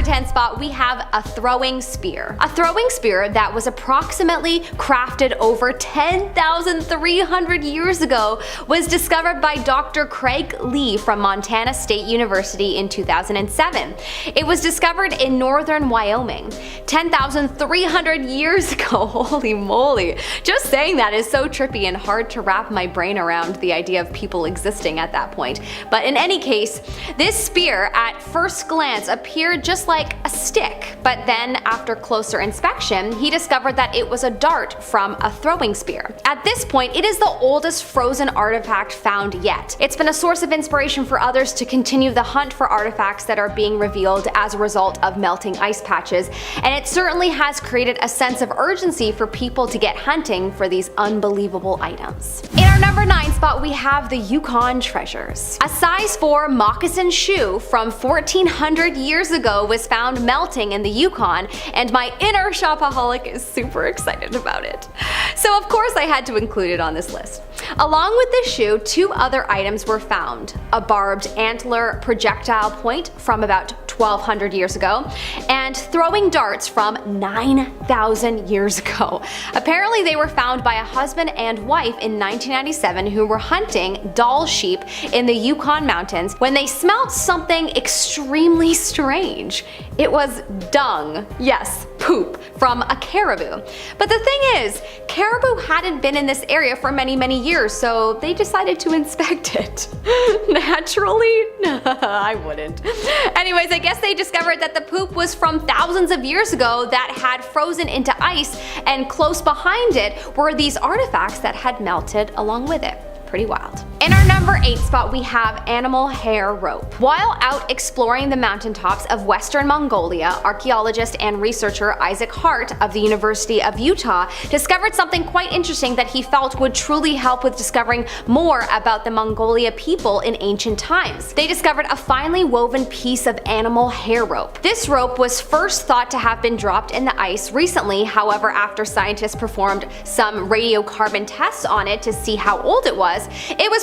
10 spot, we have a throwing spear. A throwing spear that was approximately crafted over 10,300 years ago was discovered by Dr. Craig Lee from Montana State University in 2007. It was discovered in northern Wyoming. 10,300 years ago, holy moly. Just saying that is so trippy and hard to wrap my brain around the idea of people existing at that point. But in any case, this spear at first glance appeared just like a stick, but then after closer inspection, he discovered that it was a dart from a throwing spear. At this point, it is the oldest frozen artifact found yet. It's been a source of inspiration for others to continue the hunt for artifacts that are being revealed as a result of melting ice patches, and it certainly has created a sense of urgency for people to get hunting for these unbelievable items. In our number 9 spot, we have the Yukon treasures. A size 4 moccasin shoe from 1400 years ago was found melting in the Yukon, and my inner shopaholic is super excited about it. So of course I had to include it on this list. Along with this shoe, 2 other items were found: a barbed antler projectile point from about 1200 years ago, and throwing darts from 9,000 years ago. Apparently they were found by a husband and wife in 1997 who were hunting Dall sheep in the Yukon mountains when they smelled something extremely strange. It was dung. Yes, poop from a caribou. But the thing is, caribou hadn't been in this area for many years, so they decided to inspect it. Naturally? I wouldn't. Anyways, I guess they discovered that the poop was from thousands of years ago that had frozen into ice, and close behind it were these artifacts that had melted along with it. Pretty wild. In our number 8 spot, we have animal hair rope. While out exploring the mountaintops of western Mongolia, archaeologist and researcher Isaac Hart of the University of Utah discovered something quite interesting that he felt would truly help with discovering more about the Mongolia people in ancient times. They discovered a finely woven piece of animal hair rope. This rope was first thought to have been dropped in the ice recently. However, after scientists performed some radiocarbon tests on it to see how old it was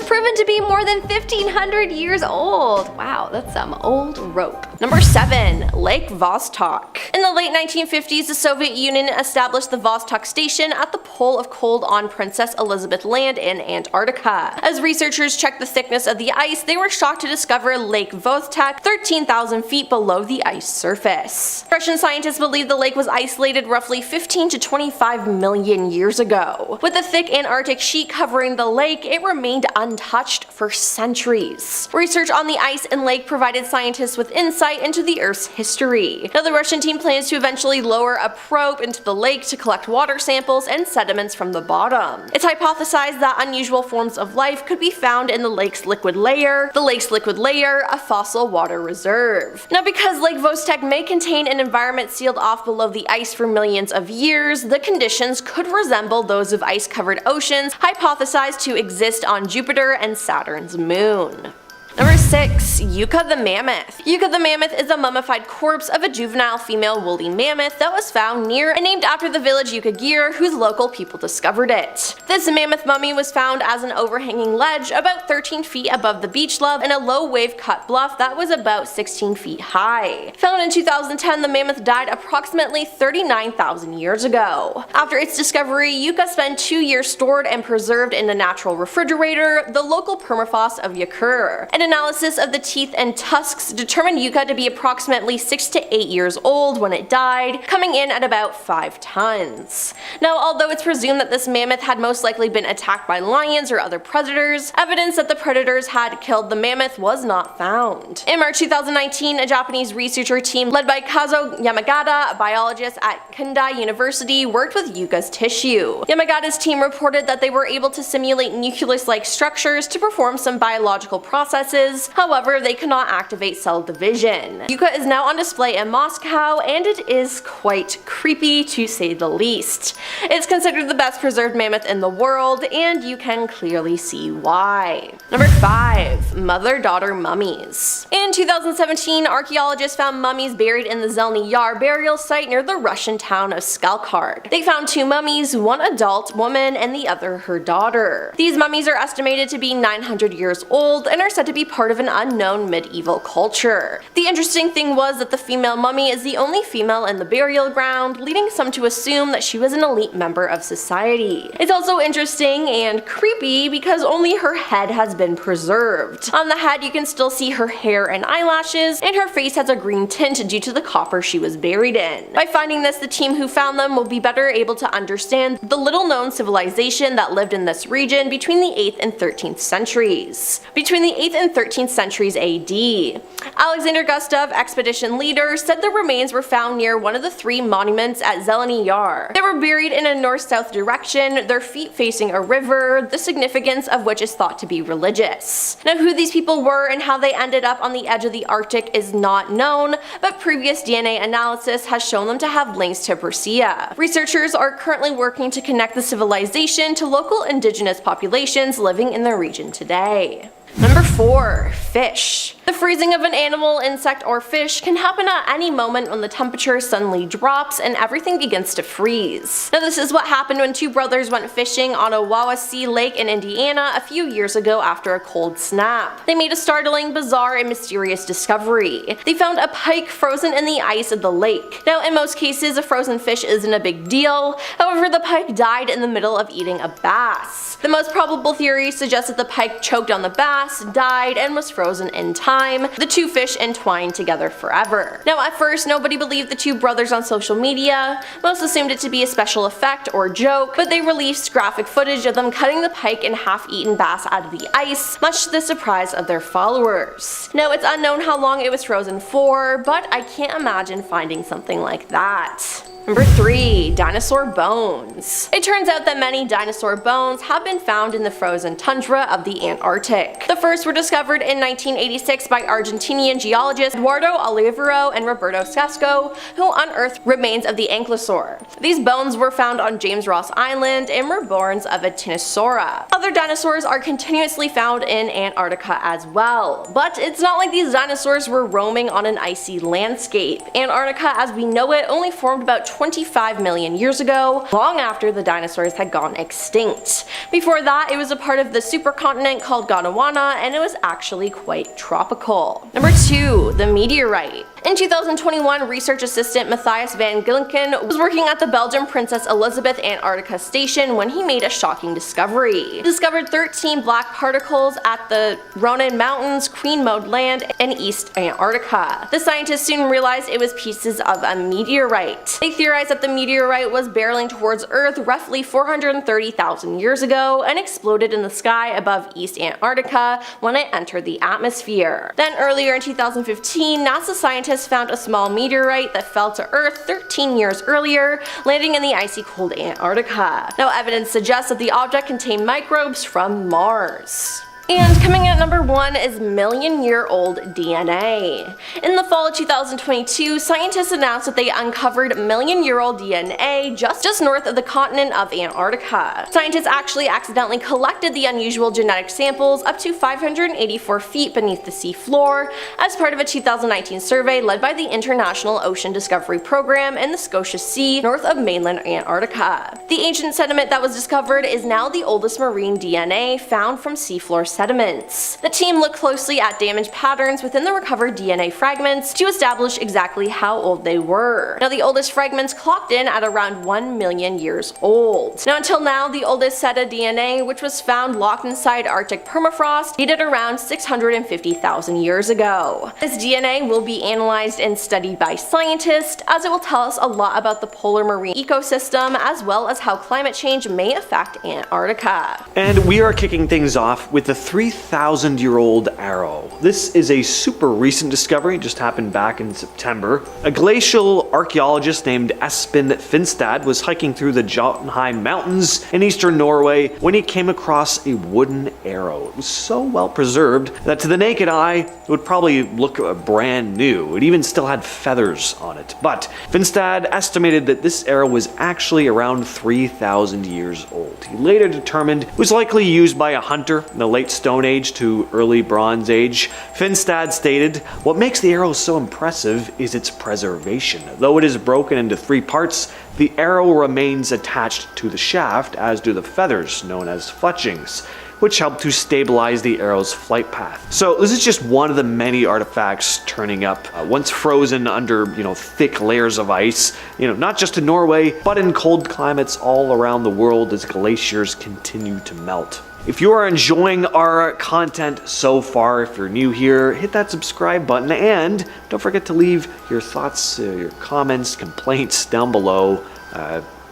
proven to be more than 1,500 years old. Wow, that's some old rope. Number 7. Lake Vostok. In the late 1950s, the Soviet Union established the Vostok Station at the pole of cold on Princess Elizabeth Land in Antarctica. As researchers checked the thickness of the ice, they were shocked to discover Lake Vostok 13,000 feet below the ice surface. Russian scientists believe the lake was isolated roughly 15 to 25 million years ago. With a thick Antarctic sheet covering the lake, it remained untouched for centuries. Research on the ice and lake provided scientists with insight into the Earth's history. Now the Russian team plans to eventually lower a probe into the lake to collect water samples and sediments from the bottom. It's hypothesized that unusual forms of life could be found in the lake's liquid layer, a fossil water reserve. Now because Lake Vostok may contain an environment sealed off below the ice for millions of years, the conditions could resemble those of ice-covered oceans hypothesized to exist on Jupiter and Saturn's moon. Number 6. Yucca the Mammoth. Yucca the Mammoth is a mummified corpse of a juvenile female woolly mammoth that was found near and named after the village Yucca whose local people discovered it. This mammoth mummy was found as an overhanging ledge about 13 feet above the beach level in a low wave cut bluff that was about 16 feet high. Found in 2010, the mammoth died approximately 39,000 years ago. After its discovery, Yucca spent 2 years stored and preserved in a natural refrigerator, the local permafrost of Yucca. An analysis of the teeth and tusks determined Yucca to be approximately 6 to 8 years old when it died, coming in at about 5 tons. Now, although it's presumed that this mammoth had most likely been attacked by lions or other predators, evidence that the predators had killed the mammoth was not found. In March 2019, a Japanese researcher team led by Kazuo Yamagata, a biologist at Kundai University, worked with Yucca's tissue. Yamagata's team reported that they were able to simulate nucleus-like structures to perform some biological processes. However, they cannot activate cell division. Yucca is now on display in Moscow, and it is quite creepy to say the least. It's considered the best preserved mammoth in the world, and you can clearly see why. Number 5. Mother-daughter mummies. In 2017, archaeologists found mummies buried in the Zelny Yar burial site near the Russian town of Skalkard. They found 2 mummies, one adult woman and the other her daughter. These mummies are estimated to be 900 years old and are said to be be part of an unknown medieval culture. The interesting thing was that the female mummy is the only female in the burial ground, leading some to assume that she was an elite member of society. It's also interesting and creepy because only her head has been preserved. On the head you can still see her hair and eyelashes, and her face has a green tint due to the copper she was buried in. By finding this, the team who found them will be better able to understand the little known civilization that lived in this region between the 8th and 13th centuries. Between the 8th and 13th centuries AD. Alexander Gustav, expedition leader, said the remains were found near one of the 3 monuments at Zeleny Yar. They were buried in a north-south direction, their feet facing a river, the significance of which is thought to be religious. Now, who these people were and how they ended up on the edge of the Arctic is not known, but previous DNA analysis has shown them to have links to Persea. Researchers are currently working to connect the civilization to local indigenous populations living in the region today. Number 4. Fish. The freezing of an animal, insect, or fish can happen at any moment when the temperature suddenly drops and everything begins to freeze. Now, this is what happened when 2 brothers went fishing on a Wawasee Lake in Indiana a few years ago after a cold snap. They made a startling, bizarre, and mysterious discovery. They found a pike frozen in the ice of the lake. Now, in most cases, a frozen fish isn't a big deal. However, the pike died in the middle of eating a bass. The most probable theory suggests that the pike choked on the bass, died, and was frozen in time, the 2 fish entwined together forever. Now, at first, nobody believed the 2 brothers on social media. Most assumed it to be a special effect or joke, but they released graphic footage of them cutting the pike and half-eaten bass out of the ice, much to the surprise of their followers. Now, it's unknown how long it was frozen for, but I can't imagine finding something like that. Number 3. Dinosaur bones. It turns out that many dinosaur bones have been found in the frozen tundra of the Antarctic. The first were discovered in 1986 by Argentinian geologists Eduardo Olivero and Roberto Sasco, who unearthed remains of the ankylosaur. These bones were found on James Ross Island and were bones of a Tinosaura. Other dinosaurs are continuously found in Antarctica as well, but it's not like these dinosaurs were roaming on an icy landscape. Antarctica as we know it only formed about 25 million years ago, long after the dinosaurs had gone extinct. Before that, it was a part of the supercontinent called Gondwana, and it was actually quite tropical. Number 2. The meteorite. In 2021, research assistant Matthias van Gilken was working at the Belgian Princess Elizabeth Antarctica station when he made a shocking discovery. He discovered 13 black particles at the Ronan Mountains, Queen Maud Land, and East Antarctica. The scientists soon realized it was pieces of a meteorite. They theorized that the meteorite was barreling towards Earth roughly 430,000 years ago and exploded in the sky above East Antarctica when it entered the atmosphere. Then earlier in 2015, NASA scientists found a small meteorite that fell to Earth 13 years earlier, landing in the icy cold Antarctica. Now, evidence suggests that the object contained microbes from Mars. And coming in at number 1 is million-year-old DNA. In the fall of 2022, scientists announced that they uncovered million-year-old DNA just north of the continent of Antarctica. Scientists actually accidentally collected the unusual genetic samples up to 584 feet beneath the sea floor as part of a 2019 survey led by the International Ocean Discovery Program in the Scotia Sea north of mainland Antarctica. The ancient sediment that was discovered is now the oldest marine DNA found from seafloor sediments. The team looked closely at damage patterns within the recovered DNA fragments to establish exactly how old they were. Now, the oldest fragments clocked in at around 1 million years old. Now, until now, the oldest set of DNA, which was found locked inside Arctic permafrost, dated around 650,000 years ago. This DNA will be analyzed and studied by scientists, as it will tell us a lot about the polar marine ecosystem as well as how climate change may affect Antarctica. And we are kicking things off with the 3,000-year-old arrow. This is a super recent discovery, just happened back in September. A glacial archaeologist named Espen Finstad was hiking through the Jotunheim Mountains in eastern Norway when he came across a wooden arrow. It was so well preserved that to the naked eye, it would probably look brand new. It even still had feathers on it. But Finstad estimated that this arrow was actually around 3,000 years old. He later determined it was likely used by a hunter in the late Stone Age to early Bronze Age. Finstad stated, "What makes the arrow so impressive is its preservation. Though it is broken into 3 parts, the arrow remains attached to the shaft, as do the feathers, known as fletchings. which helped to stabilize the arrow's flight path. So this is just one of the many artifacts turning up, once frozen under, thick layers of ice, not just in Norway, but in cold climates all around the world as glaciers continue to melt. If you are enjoying our content so far, if you're new here, hit that subscribe button and don't forget to leave your thoughts, your comments, complaints down below.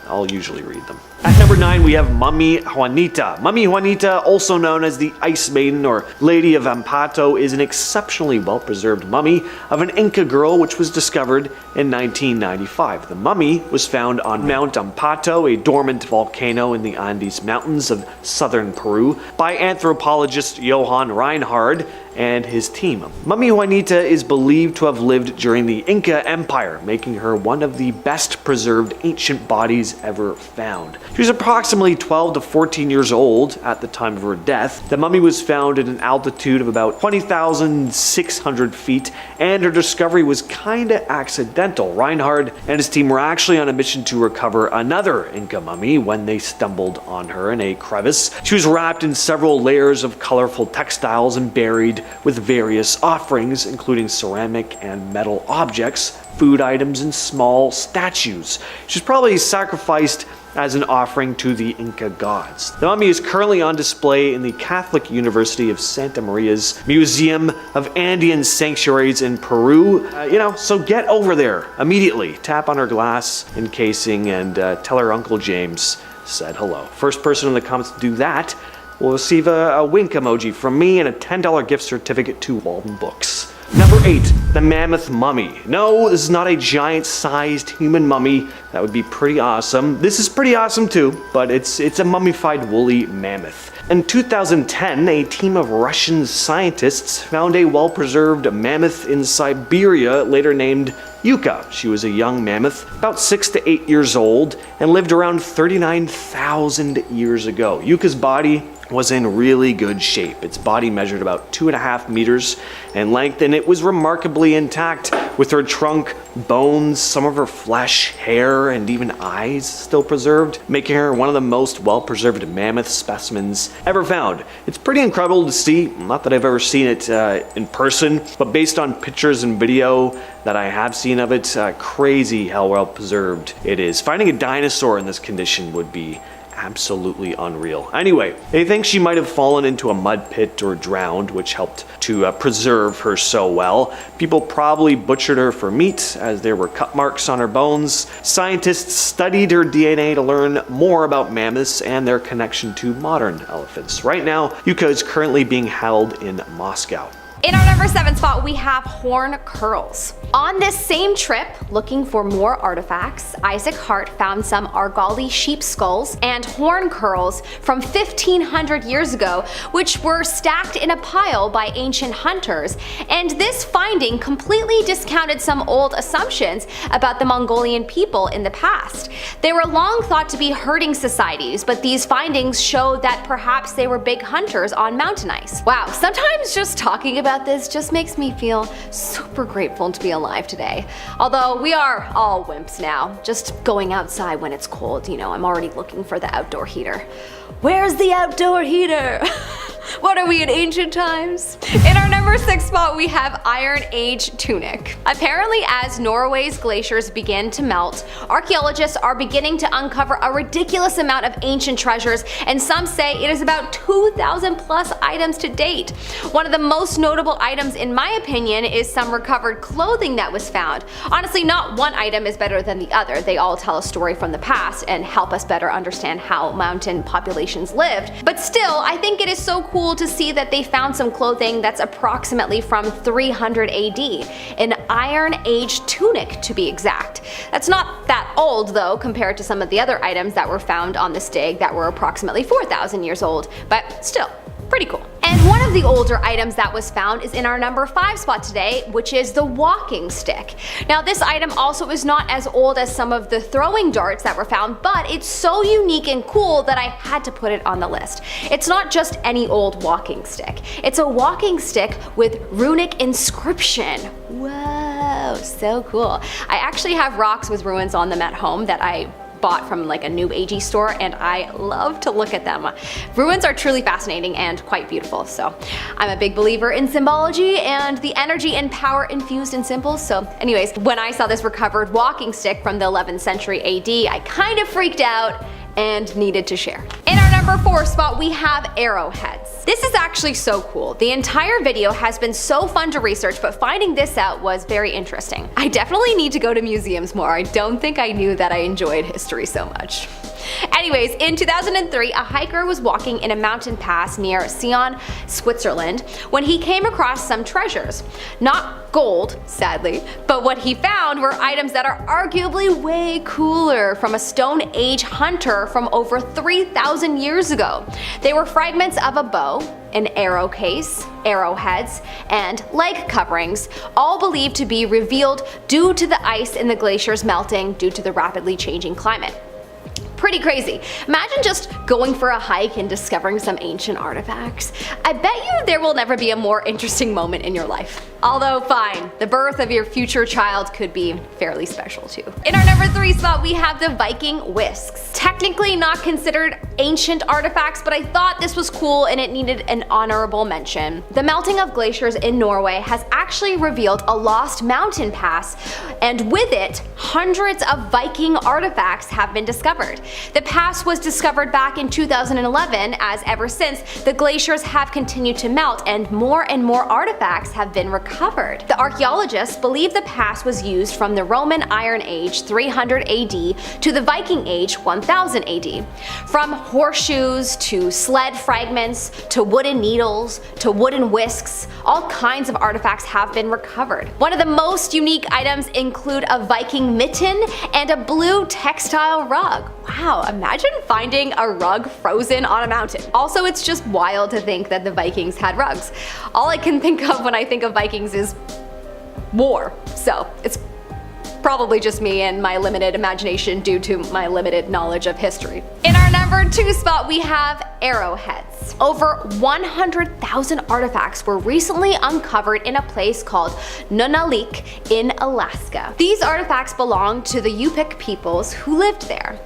I'll usually read them. At number 9, we have Mummy Juanita. Mummy Juanita, also known as the Ice Maiden or Lady of Ampato, is an exceptionally well-preserved mummy of an Inca girl which was discovered in 1995. The mummy was found on Mount Ampato, a dormant volcano in the Andes Mountains of southern Peru, by anthropologist Johann Reinhard and his team. Mummy Juanita is believed to have lived during the Inca Empire, making her one of the best preserved ancient bodies ever found. She was approximately 12 to 14 years old at the time of her death. The mummy was found at an altitude of about 20,600 feet, and her discovery was kinda accidental. Reinhard and his team were actually on a mission to recover another Inca mummy when they stumbled on her in a crevice. She was wrapped in several layers of colorful textiles and buried with various offerings, including ceramic and metal objects, food items, and small statues. She was probably sacrificed as an offering to the Inca gods. The mummy is currently on display in the Catholic University of Santa Maria's Museum of Andean Sanctuaries in Peru. So get over there immediately. Tap on her glass encasing and tell her Uncle James said hello. First person in the comments to do that will receive a wink emoji from me and a $10 gift certificate to Walden Books. Number 8, the Mammoth Mummy. No, this is not a giant-sized human mummy. That would be pretty awesome. This is pretty awesome too, but it's a mummified woolly mammoth. In 2010, a team of Russian scientists found a well-preserved mammoth in Siberia, later named Yuka. She was a young mammoth, about 6 to 8 years old, and lived around 39,000 years ago. Yuka's body was in really good shape. Its body measured about 2.5 meters in length, and it was remarkably intact, with her trunk, bones, some of her flesh, hair, and even eyes still preserved, making her one of the most well-preserved mammoth specimens ever found. It's pretty incredible to see, not that I've ever seen it in person, but based on pictures and video that I have seen of it, crazy how well preserved it is. Finding a dinosaur in this condition would be absolutely unreal. Anyway, they think she might have fallen into a mud pit or drowned, which helped to preserve her so well. People probably butchered her for meat, as there were cut marks on her bones. Scientists studied her DNA to learn more about mammoths and their connection to modern elephants. Right now, Yuka is currently being held in Moscow. In our number 7 spot, we have horn curls. On this same trip, looking for more artifacts, Isaac Hart found some Argali sheep skulls and horn curls from 1500 years ago, which were stacked in a pile by ancient hunters, and this finding completely discounted some old assumptions about the Mongolian people in the past. They were long thought to be herding societies, but these findings show that perhaps they were big hunters on mountain ice. Wow, sometimes just talking about this just makes me feel super grateful to be alive today. Although we are all wimps now, just going outside when it's cold, I'm already looking for the outdoor heater. Where's the outdoor heater? What are we in ancient times? In our number 6 spot, we have Iron Age tunic. Apparently, as Norway's glaciers begin to melt, archaeologists are beginning to uncover a ridiculous amount of ancient treasures, and some say it is about 2,000 plus items to date. One of the most notable items, in my opinion, is some recovered clothing that was found. Honestly, not one item is better than the other. They all tell a story from the past and help us better understand how mountain populations lived. But still, I think it is so cool to see that they found some clothing that's approximately from 300 AD, an Iron Age tunic to be exact. That's not that old though compared to some of the other items that were found on this dig that were approximately 4,000 years old, but still, pretty cool. And one of the older items that was found is in our number 5 spot today, which is the walking stick. Now this item also is not as old as some of the throwing darts that were found, but it's so unique and cool that I had to put it on the list. It's not just any old walking stick. It's a walking stick with runic inscription. Whoa, so cool. I actually have rocks with ruins on them at home that I bought from like a new agey store, and I love to look at them. Ruins are truly fascinating and quite beautiful, so I'm a big believer in symbology and the energy and power infused in symbols. So anyways, when I saw this recovered walking stick from the 11th century AD, I kind of freaked out and needed to share. In our number 4 spot, we have arrowheads. This is actually so cool. The entire video has been so fun to research, but finding this out was very interesting. I definitely need to go to museums more. I don't think I knew that I enjoyed history so much. Anyways, in 2003, a hiker was walking in a mountain pass near Sion, Switzerland, when he came across some treasures. Not gold, sadly, but what he found were items that are arguably way cooler from a Stone Age hunter from over 3,000 years ago. They were fragments of a bow, an arrow case, arrowheads, and leg coverings, all believed to be revealed due to the ice in the glaciers melting due to the rapidly changing climate. Pretty crazy. Imagine just going for a hike and discovering some ancient artifacts. I bet you there will never be a more interesting moment in your life. Although fine, the birth of your future child could be fairly special too. In our number 3 spot, we have the Viking whisks. Technically not considered ancient artifacts, but I thought this was cool and it needed an honorable mention. The melting of glaciers in Norway has actually revealed a lost mountain pass, and with it, hundreds of Viking artifacts have been discovered. The pass was discovered back in 2011, as ever since, the glaciers have continued to melt and more artifacts have been recovered. The archaeologists believe the pass was used from the Roman Iron Age 300 AD to the Viking Age 1000 AD. From horseshoes to sled fragments to wooden needles to wooden whisks, all kinds of artifacts have been recovered. One of the most unique items include a Viking mitten and a blue textile rug. Wow, imagine finding a rug frozen on a mountain. Also, it's just wild to think that the Vikings had rugs. All I can think of when I think of Vikings is war, so it's probably just me and my limited imagination due to my limited knowledge of history. In our number 2 spot, we have arrowheads. Over 100,000 artifacts were recently uncovered in a place called Nunavik in Alaska. These artifacts belong to the Yupik peoples who lived there.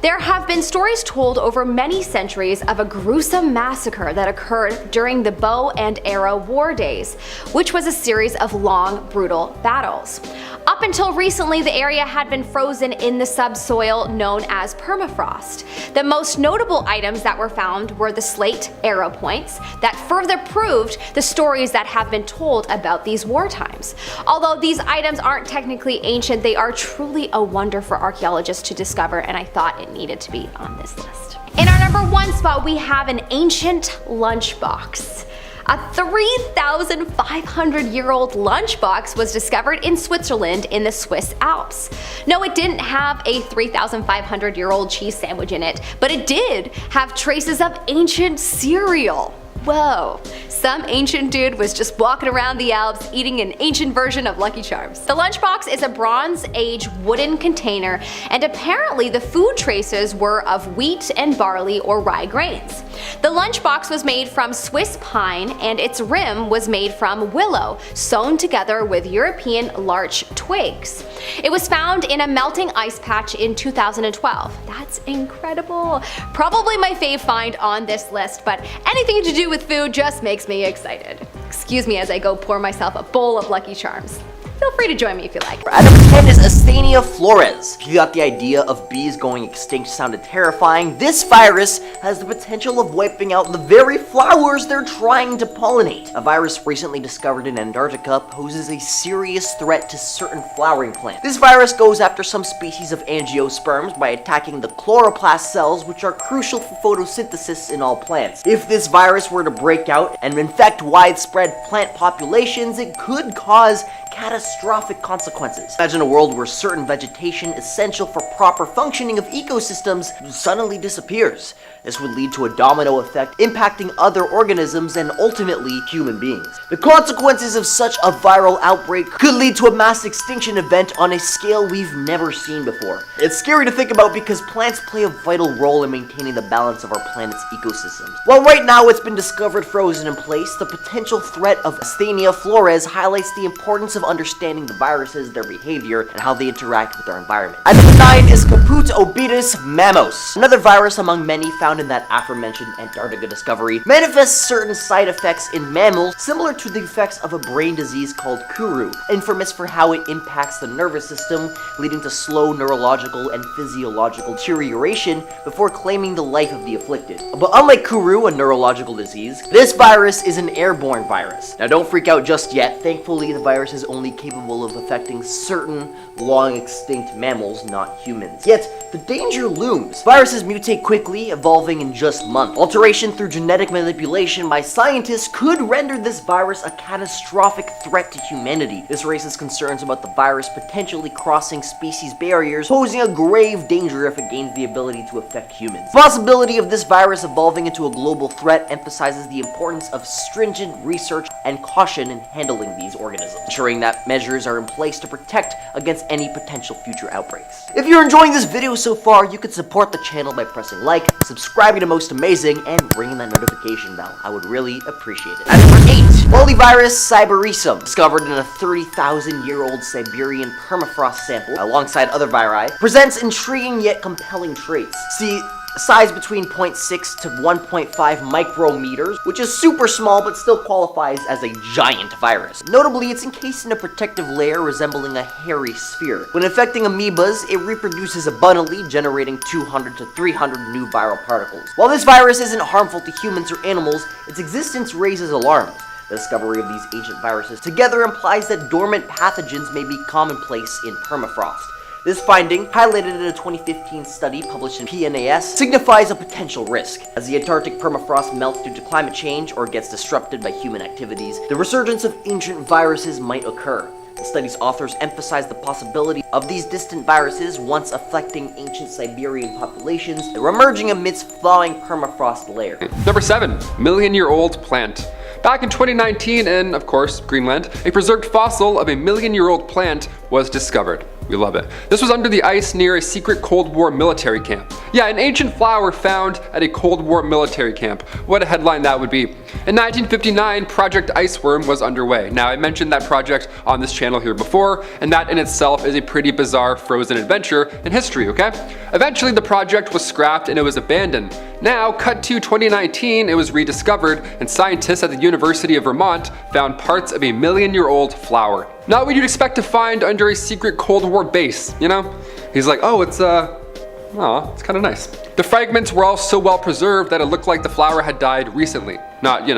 There have been stories told over many centuries of a gruesome massacre that occurred during the bow and arrow war days, which was a series of long, brutal battles. Up until recently, the area had been frozen in the subsoil known as permafrost. The most notable items that were found were the slate arrow points that further proved the stories that have been told about these war times. Although these items aren't technically ancient, they are truly a wonder for archaeologists to discover, and I thought it needed to be on this list. In our number 1 spot, we have an ancient lunchbox. A 3,500-year-old lunchbox was discovered in Switzerland in the Swiss Alps. No, it didn't have a 3,500-year-old cheese sandwich in it, but it did have traces of ancient cereal. Whoa, some ancient dude was just walking around the Alps eating an ancient version of Lucky Charms. The lunchbox is a Bronze Age wooden container, and apparently the food traces were of wheat and barley or rye grains. The lunchbox was made from Swiss pine, and its rim was made from willow, sewn together with European larch twigs. It was found in a melting ice patch in 2012. That's incredible. Probably my fave find on this list, but anything to do with food just makes me excited. Excuse me as I go pour myself a bowl of Lucky Charms. Feel free to join me if you like. At number 10 is Asthenia flores. If you thought the idea of bees going extinct sounded terrifying, this virus has the potential of wiping out the very flowers they're trying to pollinate. A virus recently discovered in Antarctica poses a serious threat to certain flowering plants. This virus goes after some species of angiosperms by attacking the chloroplast cells, which are crucial for photosynthesis in all plants. If this virus were to break out and infect widespread plant populations, it could cause catastrophic consequences. Imagine a world where certain vegetation essential for proper functioning of ecosystems suddenly disappears. This would lead to a domino effect impacting other organisms and ultimately human beings. The consequences of such a viral outbreak could lead to a mass extinction event on a scale we've never seen before. It's scary to think about because plants play a vital role in maintaining the balance of our planet's ecosystems. While right now it's been discovered frozen in place, the potential threat of Asthenia flores highlights the importance of understanding the viruses, their behavior, and how they interact with our environment. At number 9 is Caput obetus mammos. Another virus among many found in that aforementioned Antarctica discovery manifests certain side effects in mammals similar to the effects of a brain disease called Kuru, infamous for how it impacts the nervous system, leading to slow neurological and physiological deterioration before claiming the life of the afflicted. But unlike Kuru, a neurological disease, this virus is an airborne virus. Now don't freak out just yet. Thankfully, the virus is only capable of affecting certain long extinct mammals, not humans. Yet, the danger looms. Viruses mutate quickly, evolving in just months. Alteration through genetic manipulation by scientists could render this virus a catastrophic threat to humanity. This raises concerns about the virus potentially crossing species barriers, posing a grave danger if it gains the ability to affect humans. The possibility of this virus evolving into a global threat emphasizes the importance of stringent research and caution in handling these organisms, ensuring that measures are in place to protect against any potential future outbreaks. If you're enjoying this video so far, you can support the channel by pressing like, subscribing to Most Amazing, and ringing that notification bell. I would really appreciate it. At number 8, Polyvirus cyberisum, discovered in a 30,000-year-old Siberian permafrost sample alongside other viri, presents intriguing yet compelling traits. See, size between 0.6 to 1.5 micrometers, which is super small but still qualifies as a giant virus. Notably, it's encased in a protective layer resembling a hairy sphere. When infecting amoebas, it reproduces abundantly, generating 200 to 300 new viral particles. While this virus isn't harmful to humans or animals, its existence raises alarms. The discovery of these ancient viruses together implies that dormant pathogens may be commonplace in permafrost. This finding, highlighted in a 2015 study published in PNAS, signifies a potential risk. As the Antarctic permafrost melts due to climate change or gets disrupted by human activities, the resurgence of ancient viruses might occur. The study's authors emphasize the possibility of these distant viruses once affecting ancient Siberian populations that were emerging amidst thawing permafrost layer. Number 7, million-year-old plant. Back in 2019 in, of course, Greenland, a preserved fossil of a million-year-old plant was discovered. We love it. This was under the ice near a secret Cold War military camp. Yeah, an ancient flower found at a Cold War military camp. What a headline that would be. In 1959, Project Iceworm was underway. Now, I mentioned that project on this channel here before, and that in itself is a pretty bizarre frozen adventure in history, okay? Eventually, the project was scrapped and it was abandoned. Now, cut to 2019, it was rediscovered, and scientists at the University of Vermont found parts of a million-year-old flower. Not what you'd expect to find under a secret Cold War base, you know? He's like, oh, it's kind of nice. The fragments were all so well preserved that it looked like the flower had died recently, not,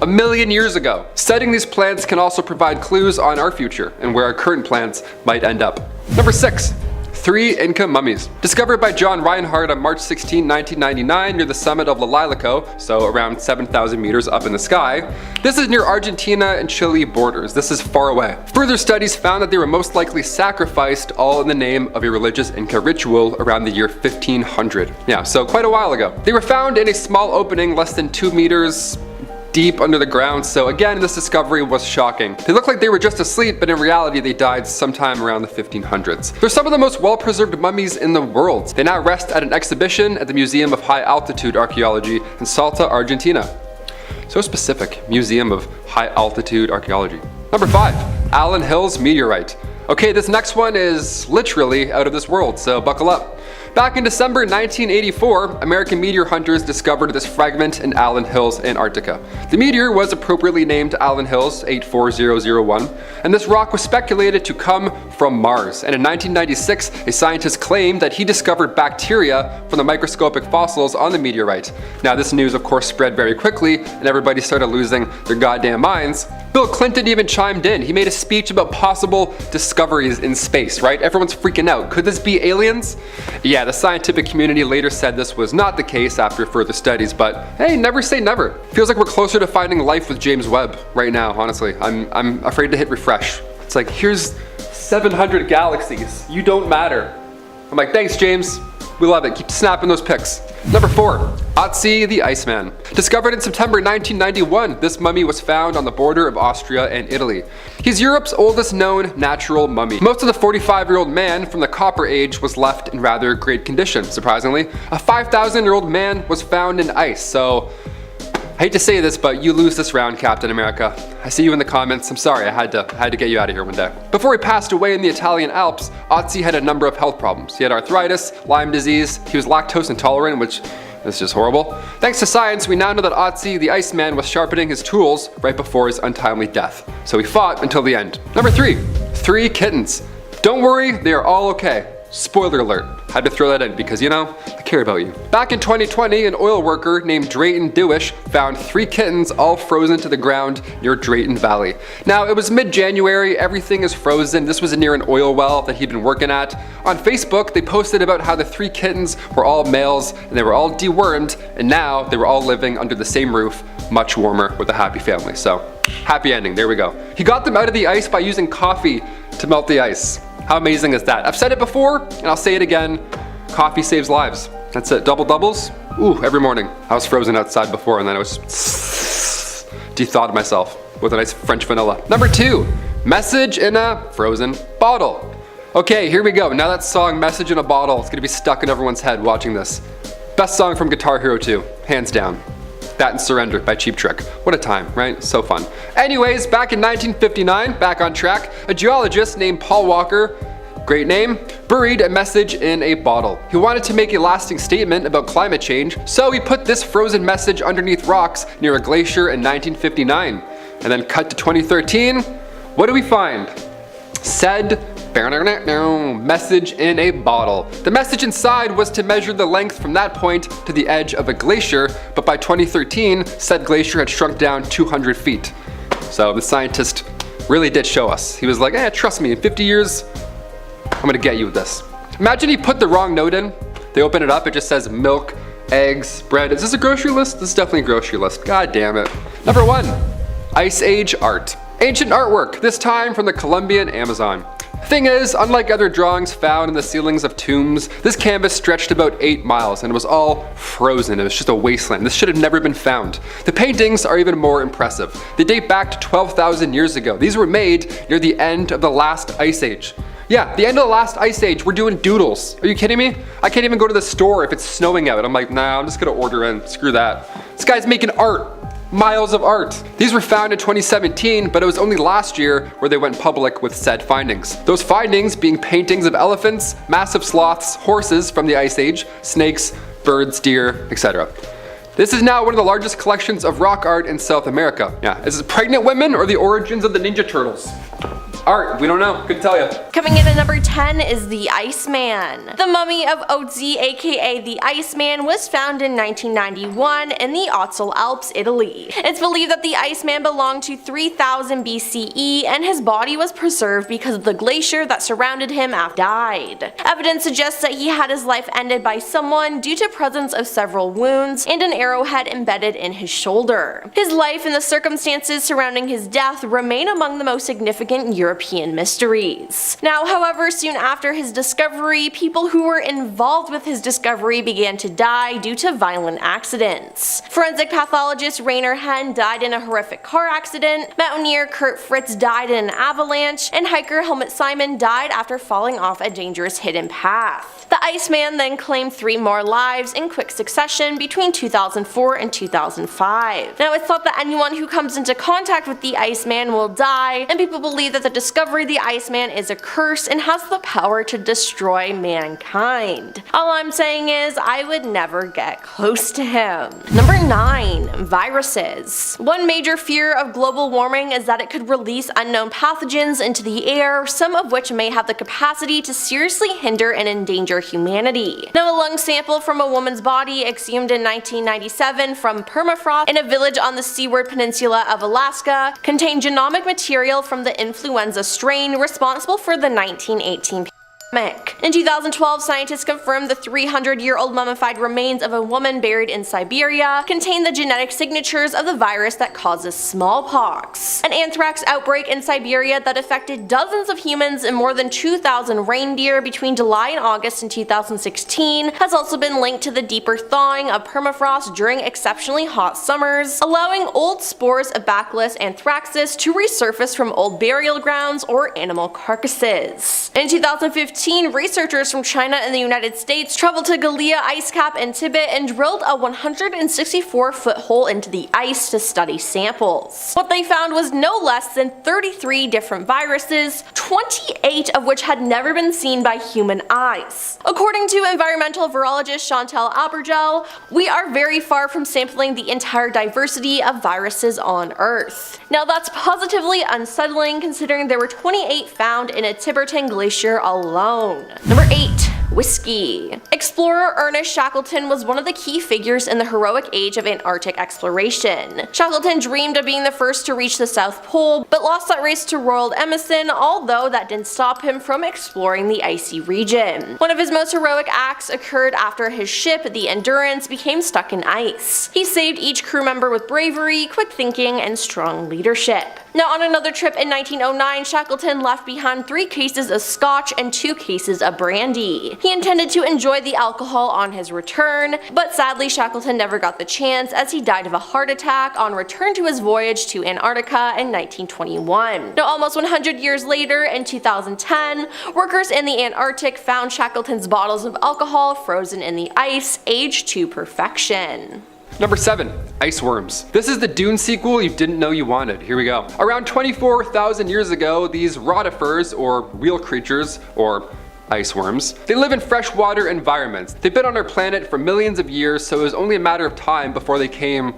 a million years ago. Studying these plants can also provide clues on our future and where our current plants might end up. Number 6. 3 Inca mummies. Discovered by John Reinhardt on March 16, 1999 near the summit of Lilalico, so around 7,000 meters up in the sky. This is near Argentina and Chile borders. This is far away. Further studies found that they were most likely sacrificed all in the name of a religious Inca ritual around the year 1500. Yeah, so quite a while ago. They were found in a small opening less than 2 meters deep under the ground, so again, this discovery was shocking. They looked like they were just asleep, but in reality, they died sometime around the 1500s. They're some of the most well-preserved mummies in the world. They now rest at an exhibition at the Museum of High Altitude Archaeology in Salta, Argentina. So specific, Museum of High Altitude Archaeology. Number 5, Allen Hills meteorite. Okay, this next one is literally out of this world, so buckle up. Back in December 1984, American meteor hunters discovered this fragment in Allen Hills, Antarctica. The meteor was appropriately named Allen Hills 84001, and this rock was speculated to come from Mars. And in 1996, a scientist claimed that he discovered bacteria from the microscopic fossils on the meteorite. Now, this news, of course, spread very quickly, and everybody started losing their goddamn minds. Bill Clinton even chimed in. He made a speech about possible discoveries in space, right? Everyone's freaking out. Could this be aliens? Yeah, the scientific community later said this was not the case after further studies, but hey, never say never. Feels like we're closer to finding life with James Webb right now, honestly. I'm afraid to hit refresh. It's like, here's 700 galaxies. You don't matter. I'm like, thanks, James. We love it. Keep snapping those pics. Number 4, Otzi the Iceman. Discovered in September 1991, this mummy was found on the border of Austria and Italy. He's Europe's oldest known natural mummy. Most of the 45-year-old man from the Copper Age was left in rather great condition, surprisingly. A 5,000-year-old man was found in ice, so I hate to say this, but you lose this round, Captain America. I see you in the comments. I'm sorry, I had to get you out of here one day. Before he passed away in the Italian Alps, Otzi had a number of health problems. He had arthritis, Lyme disease, he was lactose intolerant, which is just horrible. Thanks to science, we now know that Otzi, the Iceman, was sharpening his tools right before his untimely death. So he fought until the end. Number 3, 3 kittens. Don't worry, they are all okay. Spoiler alert. Had to throw that in because, you know, I care about you. Back in 2020, an oil worker named Drayton Dewish found 3 kittens all frozen to the ground near Drayton Valley. Now, it was mid-January, everything is frozen. This was near an oil well that he'd been working at. On Facebook, they posted about how the 3 kittens were all males and they were all dewormed, and now they were all living under the same roof, much warmer, with a happy family. So, happy ending, there we go. He got them out of the ice by using coffee to melt the ice. How amazing is that? I've said it before, and I'll say it again. Coffee saves lives. That's it. Double doubles? Ooh, every morning. I was frozen outside before, and then I was de-thawed myself with a nice French vanilla. Number 2, message in a frozen bottle. Okay, here we go. Now that song, Message in a Bottle, it's gonna be stuck in everyone's head watching this. Best song from Guitar Hero 2, hands down. That and Surrender by Cheap Trick. What a time, right? So fun. Anyways, back in 1959, back on track, a geologist named Paul Walker, great name, buried a message in a bottle. He wanted to make a lasting statement about climate change, so he put this frozen message underneath rocks near a glacier in 1959. And then cut to 2013, what do we find? Said message in a bottle. The message inside was to measure the length from that point to the edge of a glacier, but by 2013, said glacier had shrunk down 200 feet. So the scientist really did show us. He was like, trust me, in 50 years, I'm gonna get you with this. Imagine he put the wrong note in. They open it up, it just says milk, eggs, bread. Is this a grocery list? This is definitely a grocery list. God damn it. Number 1, Ice Age art. Ancient artwork, this time from the Colombian Amazon. Thing is, unlike other drawings found in the ceilings of tombs, this canvas stretched about 8 miles and it was all frozen. It was just a wasteland. This should have never been found. The paintings are even more impressive. They date back to 12,000 years ago. These were made near the end of the last ice age. Yeah, the end of the last ice age, we're doing doodles. Are you kidding me? I can't even go to the store if it's snowing out. I'm like, nah, I'm just gonna order in, screw that. This guy's making art. Miles of art. These were found in 2017, but it was only last year where they went public with said findings. Those findings being paintings of elephants, massive sloths, horses from the Ice Age, snakes, birds, deer, etc. This is now one of the largest collections of rock art in South America. Yeah, is it pregnant women or the origins of the Ninja Turtles? Art, we don't know, couldn't tell you. Coming in at number 10 is the Iceman. The mummy of Otzi, aka the Iceman, was found in 1991 in the Ötztal Alps, Italy. It's believed that the Iceman belonged to 3000 BCE and his body was preserved because of the glacier that surrounded him after he died. Evidence suggests that he had his life ended by someone due to presence of several wounds and an arrowhead embedded in his shoulder. His life and the circumstances surrounding his death remain among the most significant European mysteries. Now, however, soon after his discovery, people who were involved with his discovery began to die due to violent accidents. Forensic pathologist Rainer Henn died in a horrific car accident, mountaineer Kurt Fritz died in an avalanche, and hiker Helmut Simon died after falling off a dangerous hidden path. The Iceman then claimed 3 more lives in quick succession between 2004 and 2005. Now, it's thought that anyone who comes into contact with the Iceman will die, and people believe that the discovery of the Iceman is a curse and has the power to destroy mankind. All I'm saying is, I would never get close to him. Number 9. Viruses. One major fear of global warming is that it could release unknown pathogens into the air, some of which may have the capacity to seriously hinder and endanger humanity. Now, a lung sample from a woman's body exhumed in 1997 from permafrost in a village on the Seaward Peninsula of Alaska contained genomic material from the influenza strain responsible for the 1918 pandemic. In 2012, scientists confirmed the 300-year-old mummified remains of a woman buried in Siberia contained the genetic signatures of the virus that causes smallpox. An anthrax outbreak in Siberia that affected dozens of humans and more than 2,000 reindeer between July and August in 2016 has also been linked to the deeper thawing of permafrost during exceptionally hot summers, allowing old spores of Bacillus anthracis to resurface from old burial grounds or animal carcasses. In 2015, 2015, researchers from China and the United States traveled to Galia ice cap in Tibet and drilled a 164-foot hole into the ice to study samples. What they found was no less than 33 different viruses, 28 of which had never been seen by human eyes. According to environmental virologist Chantal Abergel, we are very far from sampling the entire diversity of viruses on Earth. Now that's positively unsettling considering there were 28 found in a Tibetan glacier alone. Number 8. Whiskey. Explorer Ernest Shackleton was one of the key figures in the heroic age of Antarctic exploration. Shackleton dreamed of being the first to reach the South Pole, but lost that race to Roald Amundsen, although that didn't stop him from exploring the icy region. One of his most heroic acts occurred after his ship, the Endurance, became stuck in ice. He saved each crew member with bravery, quick thinking, and strong leadership. Now on another trip in 1909, Shackleton left behind 3 cases of scotch and 2 cases of brandy. He intended to enjoy the alcohol on his return, but sadly Shackleton never got the chance as he died of a heart attack on return to his voyage to Antarctica in 1921. Now almost 100 years later, in 2010, workers in the Antarctic found Shackleton's bottles of alcohol frozen in the ice, aged to perfection. Number 7. Ice worms. This is the Dune sequel you didn't know you wanted. Here we go. Around 24,000 years ago, these rotifers, or real creatures, or ice worms, they live in freshwater environments. They've been on our planet for millions of years, so it was only a matter of time before they came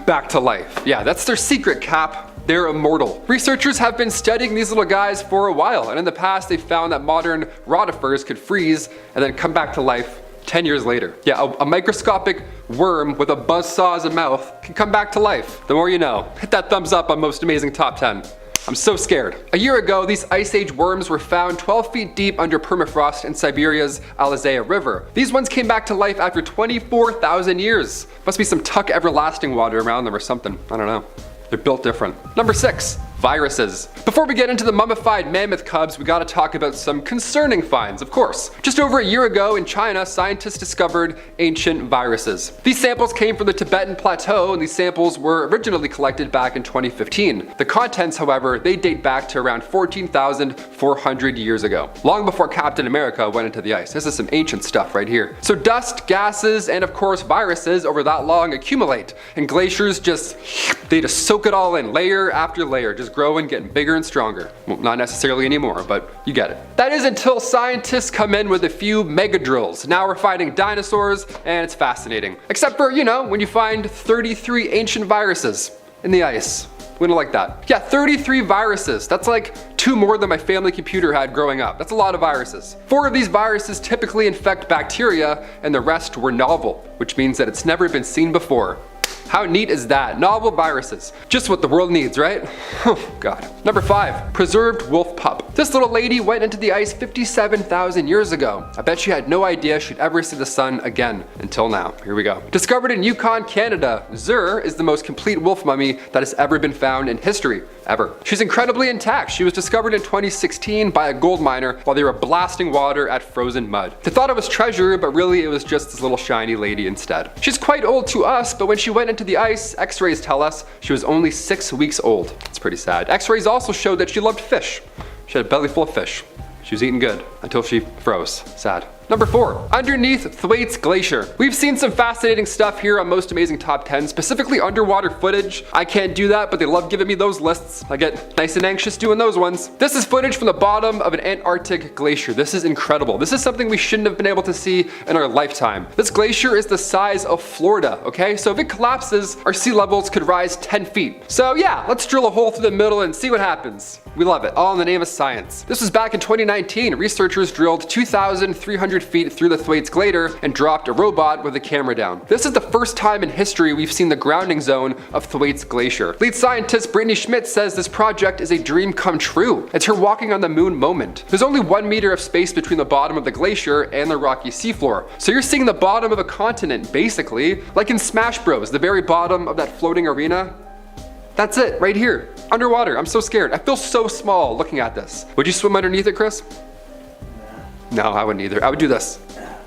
back to life. Yeah, that's their secret, Cap. They're immortal. Researchers have been studying these little guys for a while, and in the past they found that modern rotifers could freeze and then come back to life 10 years later. Yeah, a microscopic worm with a buzzsaw as a mouth can come back to life. The more you know. Hit that thumbs up on Most Amazing Top 10. I'm so scared. A year ago, these Ice Age worms were found 12 feet deep under permafrost in Siberia's Alizaya River. These ones came back to life after 24,000 years. Must be some Tuck Everlasting water around them or something. I don't know. They're built different. Number 6. Viruses. Before we get into the mummified mammoth cubs, we gotta talk about some concerning finds, of course. Just over a year ago in China, scientists discovered ancient viruses. These samples came from the Tibetan Plateau, and these samples were originally collected back in 2015. The contents, however, they date back to around 14,400 years ago, long before Captain America went into the ice. This is some ancient stuff right here. So dust, gases, and of course viruses over that long accumulate, and glaciers just soak it all in, layer after layer, just growing, getting bigger and stronger. Well, not necessarily anymore, but you get it. That is until scientists come in with a few mega drills. Now we're finding dinosaurs, and it's fascinating. Except for, you know, when you find 33 ancient viruses in the ice. We don't like that. Yeah, 33 viruses. That's like 2 more than my family computer had growing up. That's a lot of viruses. 4 of these viruses typically infect bacteria, and the rest were novel, which means that it's never been seen before. How neat is that? Novel viruses. Just what the world needs, right? Oh god. Number 5. Preserved wolf pup. This little lady went into the ice 57,000 years ago. I bet she had no idea she'd ever see the sun again until now. Here we go. Discovered in Yukon, Canada, Zur is the most complete wolf mummy that has ever been found in history. Ever. She's incredibly intact. She was discovered in 2016 by a gold miner while they were blasting water at frozen mud. They thought it was treasure, but really it was just this little shiny lady instead. She's quite old to us, but when she went into the ice, x-rays tell us she was only 6 weeks old. It's pretty sad. X-rays also showed that she loved fish. She had a belly full of fish. She was eating good until she froze. Sad. Number 4. Underneath Thwaites Glacier. We've seen some fascinating stuff here on Most Amazing Top 10, specifically underwater footage. I can't do that, but they love giving me those lists. I get nice and anxious doing those ones. This is footage from the bottom of an Antarctic glacier. This is incredible. This is something we shouldn't have been able to see in our lifetime. This glacier is the size of Florida, okay? So if it collapses, our sea levels could rise 10 feet. So yeah, let's drill a hole through the middle and see what happens. We love it, all in the name of science. This was back in 2019. Researchers drilled 2,300 feet through the Thwaites Glacier and dropped a robot with a camera down. This is the first time in history we've seen the grounding zone of Thwaites Glacier. Lead scientist Brittany Schmidt says this project is a dream come true. It's her walking on the moon moment. There's only 1 meter of space between the bottom of the glacier and the rocky seafloor. So you're seeing the bottom of a continent, basically, like in Smash Bros, the very bottom of that floating arena. That's it, right here, underwater. I'm so scared. I feel so small looking at this. Would you swim underneath it, Chris? No, I wouldn't either. I would do this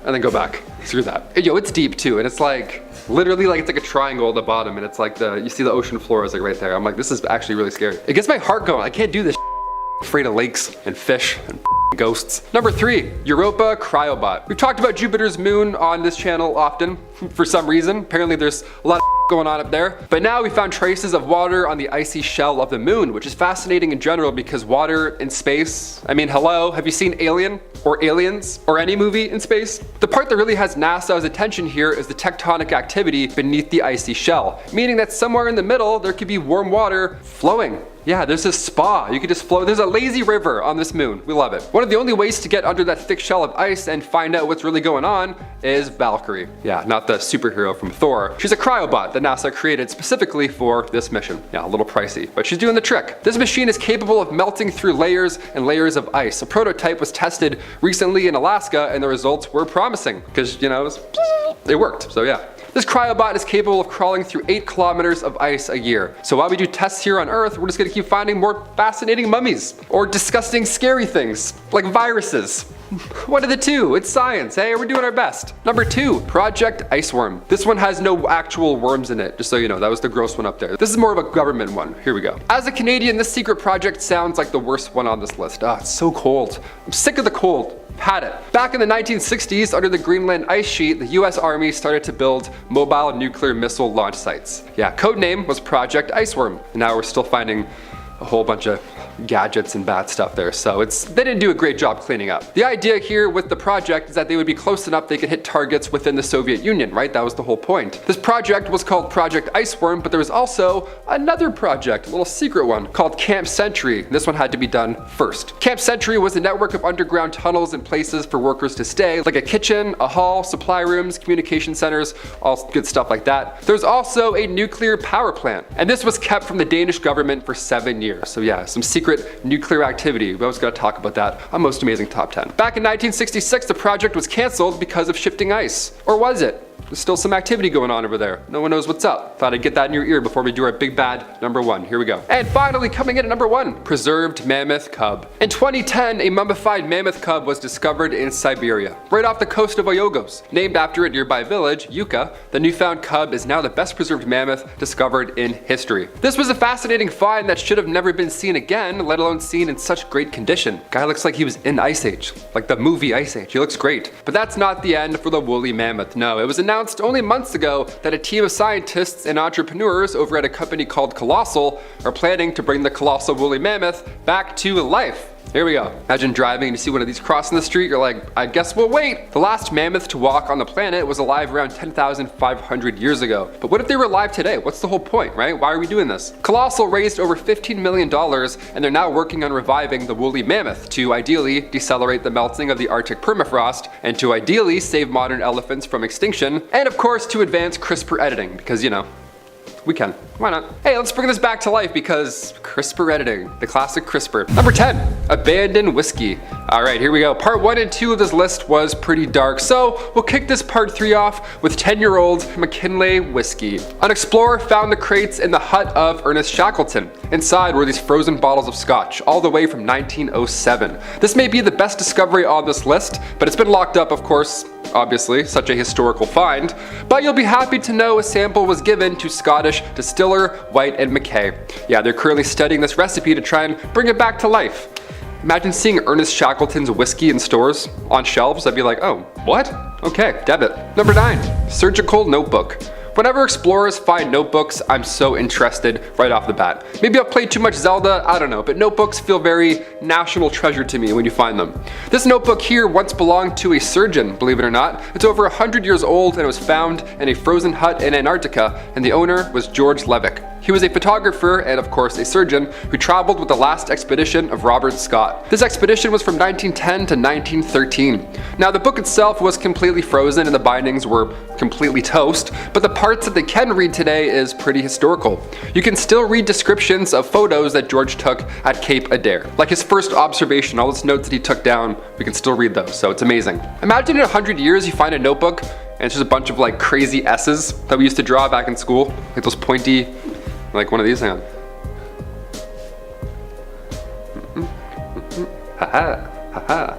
and then go back. Screw that. Yo, it's deep too, and it's like literally like it's like a triangle at the bottom, and it's like you see the ocean floor is like right there. I'm like, this is actually really scary. It gets my heart going. I can't do this. I'm afraid of lakes and fish and ghosts. Number 3, Europa Cryobot. We've talked about Jupiter's moon on this channel often, for some reason. Apparently there's a lot of going on up there. But now we found traces of water on the icy shell of the moon, which is fascinating in general because water in space, I mean, hello, have you seen Alien or Aliens or any movie in space? The part that really has NASA's attention here is the tectonic activity beneath the icy shell, meaning that somewhere in the middle there could be warm water flowing. Yeah, there's a spa. You could just float. There's a lazy river on this moon. We love it. One of the only ways to get under that thick shell of ice and find out what's really going on is Valkyrie. Yeah, not the superhero from Thor. She's a cryobot that NASA created specifically for this mission. Yeah, a little pricey, but she's doing the trick. This machine is capable of melting through layers and layers of ice. A prototype was tested recently in Alaska and the results were promising because, you know, it worked. So yeah. This cryobot is capable of crawling through 8 kilometers of ice a year. So while we do tests here on Earth, we're just gonna keep finding more fascinating mummies or disgusting, scary things like viruses. One of the two, it's science, hey, we're doing our best. Number 2, Project Iceworm. This one has no actual worms in it, just so you know, that was the gross one up there. This is more of a government one, here we go. As a Canadian, this secret project sounds like the worst one on this list. Ah, it's so cold. I'm sick of the cold. Had it. Back in the 1960s, under the Greenland ice sheet, the US Army started to build mobile nuclear missile launch sites. Yeah, codename was Project Iceworm. And now we're still finding a whole bunch of gadgets and bad stuff there, so they didn't do a great job cleaning up. The idea here with the project is that they would be close enough they could hit targets within the Soviet Union, right? That was the whole point. This project was called Project Iceworm, but there was also another project, a little secret one, called Camp Century. This one had to be done first. Camp Century was a network of underground tunnels and places for workers to stay, like a kitchen, a hall, supply rooms, communication centers, all good stuff like that. There's also a nuclear power plant, and this was kept from the Danish government for 7 years. So yeah, some secret nuclear activity. We always gotta talk about that on Most Amazing Top 10. Back in 1966, the project was canceled because of shifting ice. Or was it? There's still some activity going on over there. No one knows what's up. Thought I'd get that in your ear before we do our big bad number 1. Here we go. And finally, coming in at number 1, preserved mammoth cub. In 2010, a mummified mammoth cub was discovered in Siberia, right off the coast of Oyogos. Named after a nearby village, Yuka, the newfound cub is now the best preserved mammoth discovered in history. This was a fascinating find that should have never been seen again, let alone seen in such great condition. Guy looks like he was in Ice Age, like the movie Ice Age. He looks great. But that's not the end for the woolly mammoth. No, it was announced only months ago that a team of scientists and entrepreneurs over at a company called Colossal are planning to bring the colossal woolly mammoth back to life. Here we go. Imagine driving and you see one of these crossing the street, you're like, I guess we'll wait. The last mammoth to walk on the planet was alive around 10,500 years ago. But what if they were alive today? What's the whole point, right? Why are we doing this? Colossal raised over $15 million and they're now working on reviving the woolly mammoth to ideally decelerate the melting of the Arctic permafrost and to ideally save modern elephants from extinction and of course to advance CRISPR editing because, you know, we can. Why not? Hey, let's bring this back to life because CRISPR editing, the classic CRISPR. Number 10, abandoned whiskey. All right, here we go. Part 1 and 2 of this list was pretty dark, so we'll kick this part 3 off with 10-year-old McKinley whiskey. An explorer found the crates in the hut of Ernest Shackleton. Inside were these frozen bottles of scotch, all the way from 1907. This may be the best discovery on this list, but it's been locked up, of course, obviously, such a historical find, but you'll be happy to know a sample was given to Scottish distiller White and Mackay. Yeah, they're currently studying this recipe to try and bring it back to life. Imagine seeing Ernest Shackleton's whiskey in stores on shelves. I'd be like, oh, what? Okay, debit. Number 9, surgical notebook. Whenever explorers find notebooks, I'm so interested right off the bat. Maybe I've played too much Zelda, I don't know, but notebooks feel very national treasure to me when you find them. This notebook here once belonged to a surgeon, believe it or not. It's over 100 years old and it was found in a frozen hut in Antarctica, and the owner was George Levick. He was a photographer and of course a surgeon who traveled with the last expedition of Robert Scott. This expedition was from 1910 to 1913. Now the book itself was completely frozen and the bindings were completely toast, but the parts that they can read today is pretty historical. You can still read descriptions of photos that George took at Cape Adair. Like his first observation, all those notes that he took down, we can still read those, so it's amazing. Imagine in 100 years you find a notebook and it's just a bunch of like crazy S's that we used to draw back in school, like those pointy, like one of these, hang on. Haha, haha.